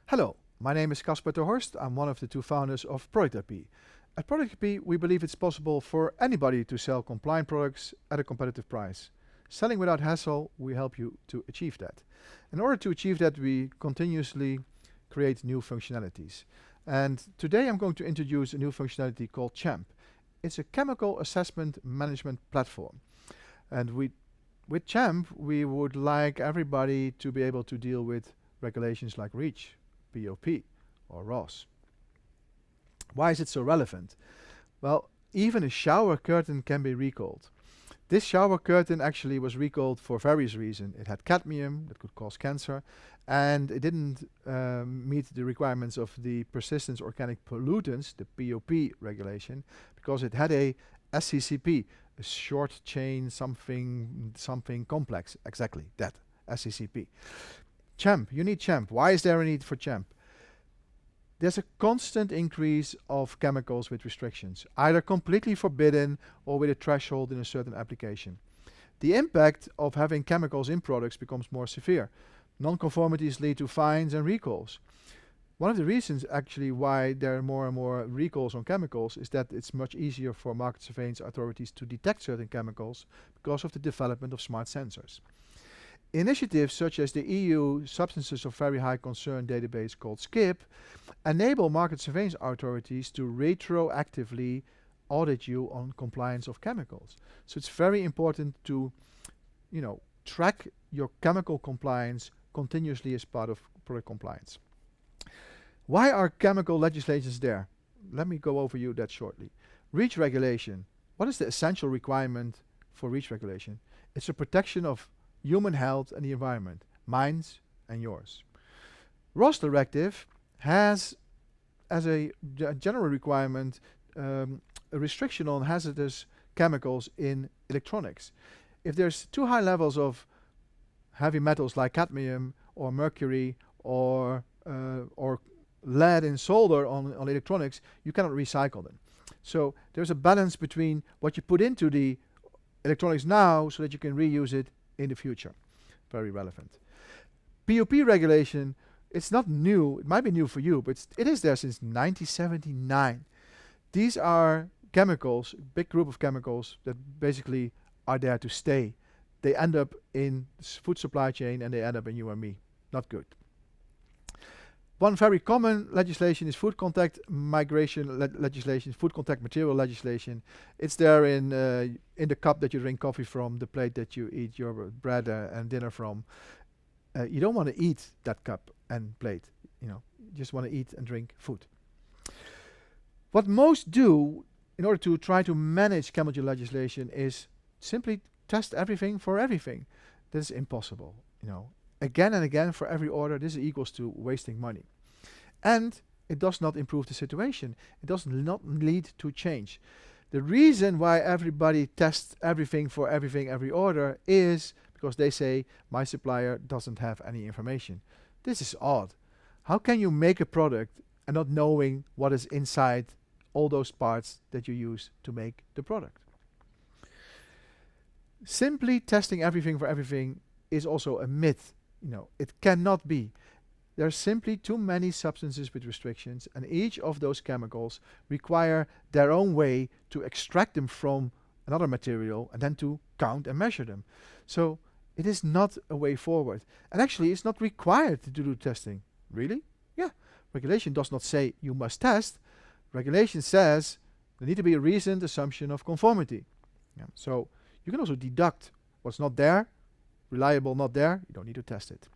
Hello, my name is Casper ter Horst. I'm one of the two founders of ProductIP. At ProductIP, we believe it's possible for anybody to sell compliant products at a competitive price. Selling without hassle, we help you to achieve that. In order to achieve that, we continuously create new functionalities. And today I'm going to introduce a new functionality called CHemp. It's a chemical assessment management platform. And with CHemp, we would like everybody to be able to deal with regulations like REACH, POP, or ROS. Why is it so relevant? Well, even a shower curtain can be recalled. This shower curtain actually was recalled for various reasons. It had cadmium that could cause cancer, and it didn't meet the requirements of the persistent organic pollutants, the POP regulation, because it had a SCCP, a short chain something complex, exactly that, SCCP. CHemp, you need CHemp. Why is there a need for CHemp? There's a constant increase of chemicals with restrictions, either completely forbidden or with a threshold in a certain application. The impact of having chemicals in products becomes more severe. Non-conformities lead to fines and recalls. One of the reasons actually why there are more and more recalls on chemicals is that it's much easier for market surveillance authorities to detect certain chemicals because of the development of smart sensors. Initiatives such as the EU Substances of Very High Concern database called SKIP enable market surveillance authorities to retroactively audit you on compliance of chemicals. So it's very important to, track your chemical compliance continuously as part of product compliance. Why are chemical legislations there? Let me go over you that shortly. REACH regulation. What is the essential requirement for REACH regulation? It's a protection of human health and the environment, mine's and yours. ROS directive has, as a general requirement, a restriction on hazardous chemicals in electronics. If there's too high levels of heavy metals like cadmium or mercury or lead in solder on electronics, you cannot recycle them. So there's a balance between what you put into the electronics now so that you can reuse it in the future. Very relevant. POP regulation, it's not new. It might be new for you, but it is there since 1979. These are chemicals, a big group of chemicals that basically are there to stay. They end up in food supply chain and they end up in you and me. Not good. One very common legislation is food contact migration legislation, food contact material legislation. It's there in the cup that you drink coffee from, the plate that you eat your bread and dinner from. You don't want to eat that cup and plate. You just want to eat and drink food. What most do in order to try to manage chemical legislation is simply test everything for everything. This is impossible. Again and again for every order, this equals to wasting money. And it does not improve the situation. It does not lead to change. The reason why everybody tests everything for everything, every order, is because they say, my supplier doesn't have any information. This is odd. How can you make a product and not knowing what is inside all those parts that you use to make the product? Simply testing everything for everything is also a myth. It cannot be. There are simply too many substances with restrictions, and each of those chemicals require their own way to extract them from another material and then to count and measure them. So it is not a way forward. And actually, it's not required to do testing. Really? Yeah. Regulation does not say you must test. Regulation says there need to be a reasoned assumption of conformity. Yeah. So you can also deduct what's not there, reliable not there, you don't need to test it.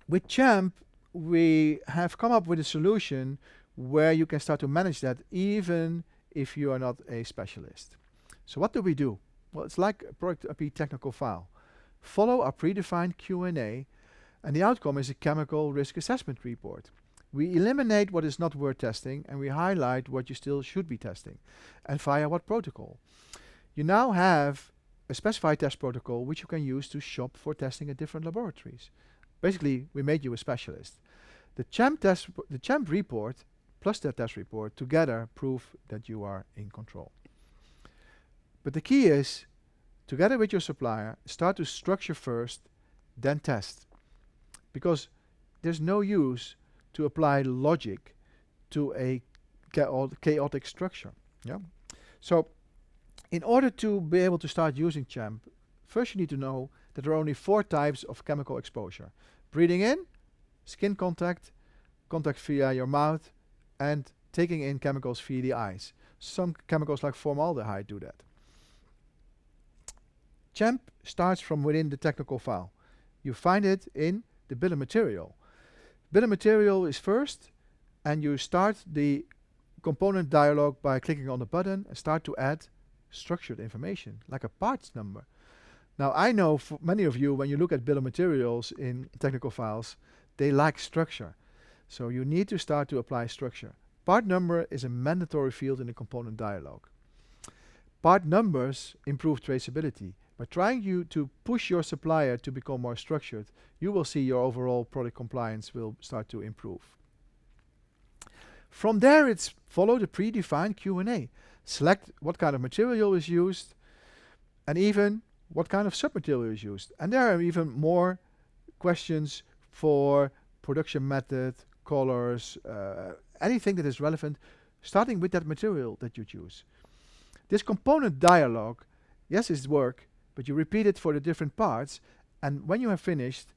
With CHemp, we have come up with a solution where you can start to manage that even if you are not a specialist. So what do? Well, it's like a ProductIP technical file. Follow a predefined Q&A, and the outcome is a chemical risk assessment report. We eliminate what is not worth testing, and we highlight what you still should be testing, and via what protocol. You now have a specified test protocol which you can use to shop for testing at different laboratories. Basically, we made you a specialist. The CHemp report plus that test report together prove that you are in control. But the key is, together with your supplier, start to structure first, then test. Because there's no use to apply logic to a chaotic structure. Yeah. So in order to be able to start using CHEMP, first you need to know that there are only 4 types of chemical exposure: breathing in, skin contact, contact via your mouth, and taking in chemicals via the eyes. Some chemicals like formaldehyde do that. CHEMP starts from within the technical file. You find it in the bill of material. Bill of material is first, and you start the component dialog by clicking on the button and start to add structured information, like a parts number. Now, I know for many of you, when you look at bill of materials in technical files, they lack structure. So you need to start to apply structure. Part number is a mandatory field in the component dialog. Part numbers improve traceability. By trying to push your supplier to become more structured, you will see your overall product compliance will start to improve. From there, it's follow the predefined Q&A. Select what kind of material is used, and even what kind of submaterial is used. And there are even more questions for production method, colors, anything that is relevant, starting with that material that you choose. This component dialog, yes, it's work, but you repeat it for the different parts, and when you have finished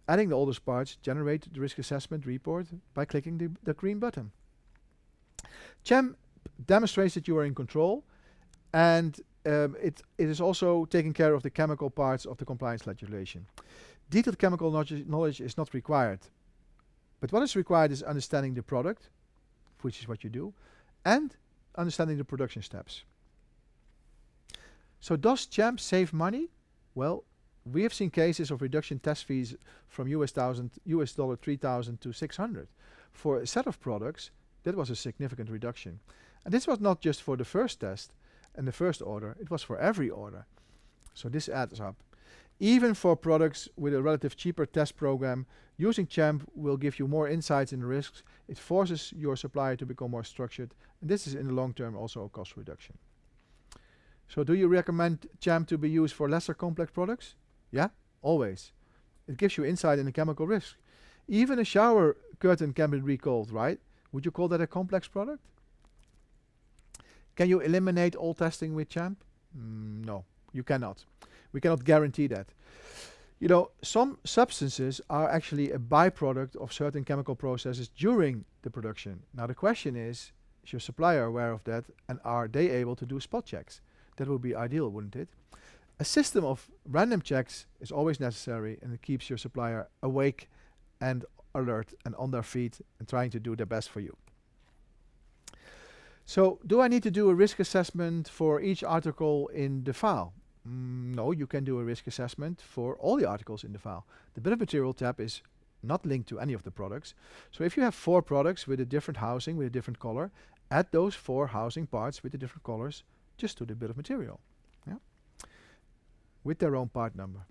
adding all those parts, generate the risk assessment report by clicking the green button. CHEMP demonstrates that you are in control, and it is also taking care of the chemical parts of the compliance legislation. Detailed chemical knowledge is not required, but what is required is understanding the product, which is what you do, and understanding the production steps. So does CHEMP save money? Well, we have seen cases of reduction test fees from US dollar 3,000 to 600. For a set of products, that was a significant reduction. And this was not just for the first test and the first order, it was for every order. So this adds up. Even for products with a relative cheaper test program, using CHEMP will give you more insights in the risks. It forces your supplier to become more structured, and this is in the long term also a cost reduction. So do you recommend CHEMP to be used for lesser complex products? Yeah, always. It gives you insight in the chemical risk. Even a shower curtain can be recalled, right? Would you call that a complex product? Can you eliminate all testing with CHEMP? No, you cannot. We cannot guarantee that. You know, some substances are actually a byproduct of certain chemical processes during the production. Now the question is your supplier aware of that, and are they able to do spot checks? That would be ideal, wouldn't it? A system of random checks is always necessary, and it keeps your supplier awake and alert and on their feet and trying to do their best for you. So, do I need to do a risk assessment for each article in the file? No, you can do a risk assessment for all the articles in the file. The bill of material tab is not linked to any of the products. So if you have 4 products with a different housing, with a different color, add those 4 housing parts with the different colors just to the bill of material, yeah? With their own part number.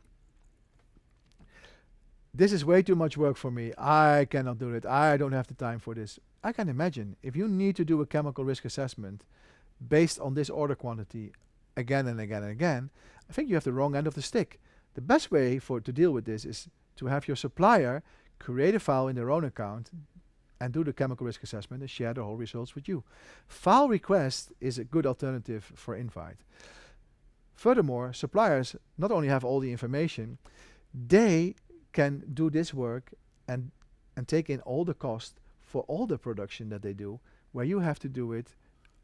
This is way too much work for me. I cannot do it. I don't have the time for this. I can imagine if you need to do a chemical risk assessment based on this order quantity again and again and again, I think you have the wrong end of the stick. The best way to deal with this is to have your supplier create a file in their own account and do the chemical risk assessment and share the whole results with you. File request is a good alternative for invite. Furthermore, suppliers not only have all the information, they can do this work and take in all the cost for all the production that they do, where you have to do it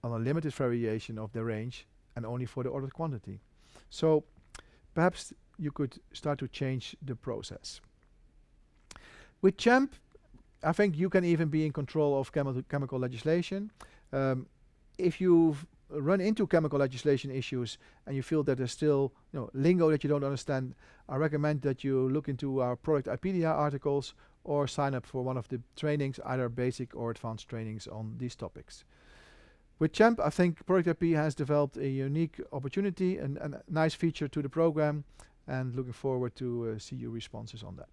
on a limited variation of the range and only for the ordered quantity. So perhaps you could start to change the process. With CHEMP, I think you can even be in control of chemical legislation. If you've run into chemical legislation issues and you feel that there's still lingo that you don't understand, I recommend that you look into our ProductIP articles or sign up for one of the trainings, either basic or advanced trainings on these topics. With CHEMP, I think ProductIP has developed a unique opportunity and a nice feature to the program, and looking forward to see your responses on that.